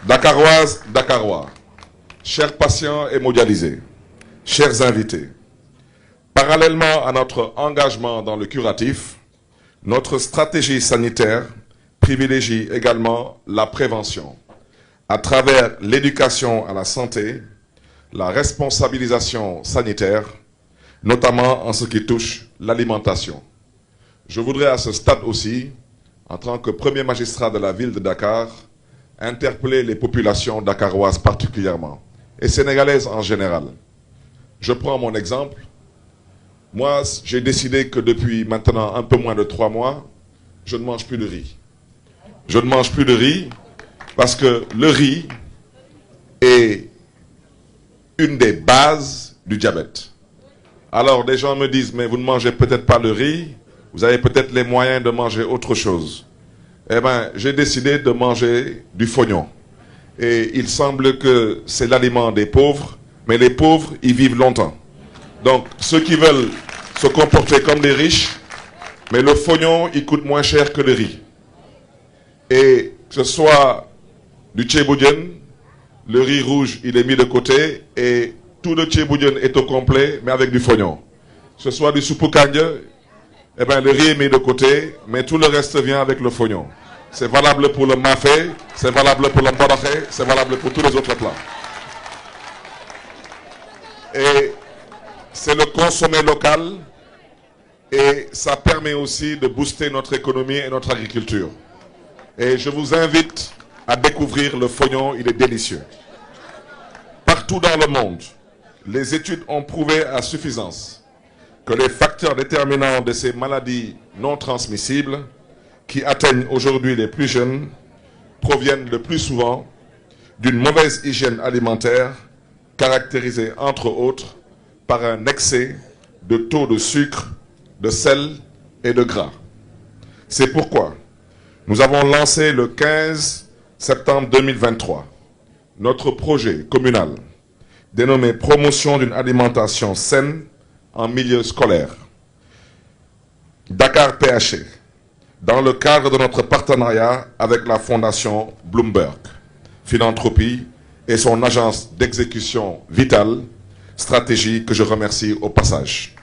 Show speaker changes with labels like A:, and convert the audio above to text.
A: Dakaroises, Dakarois, chers patients et mondialisés, chers invités, parallèlement à notre engagement dans le curatif, notre stratégie sanitaire privilégie également la prévention à travers l'éducation à la santé, la responsabilisation sanitaire, notamment en ce qui touche l'alimentation. Je voudrais à ce stade aussi, en tant que premier magistrat de la ville de Dakar, interpeller les populations dakaroises particulièrement, et sénégalaises en général. Je prends mon exemple. Moi, j'ai décidé que depuis maintenant un peu moins de 3 mois, je ne mange plus de riz. Je ne mange plus de riz parce que le riz est une des bases du diabète. Alors, des gens me disent, mais vous ne mangez peut-être pas le riz, vous avez peut-être les moyens de manger autre chose. Eh bien, j'ai décidé de manger du fognon. Et il semble que c'est l'aliment des pauvres, mais les pauvres, ils vivent longtemps. Donc, ceux qui veulent se comporter comme des riches, mais le fognon, il coûte moins cher que le riz. Et que ce soit du tchéboudienne, le riz rouge, il est mis de côté, et tout le tchéboudienne est au complet, mais avec du fognon. Que ce soit du soupou kanja, eh ben, le riz est mis de côté, mais tout le reste vient avec le fognon. C'est valable pour le mafé, c'est valable pour le mbaraché, c'est valable pour tous les autres plats. Et c'est le consommé local, et ça permet aussi de booster notre économie et notre agriculture. Et je vous invite à découvrir le fognon, il est délicieux. Partout dans le monde, les études ont prouvé à suffisance que les facteurs déterminants de ces maladies non transmissibles qui atteignent aujourd'hui les plus jeunes proviennent le plus souvent d'une mauvaise hygiène alimentaire caractérisée entre autres par un excès de taux de sucre, de sel et de gras. C'est pourquoi nous avons lancé le 15 septembre 2023 notre projet communal dénommé Promotion d'une alimentation saine en milieu scolaire. Dakar PHC, dans le cadre de notre partenariat avec la Fondation Bloomberg, Philanthropie et son agence d'exécution Vitale, stratégie que je remercie au passage.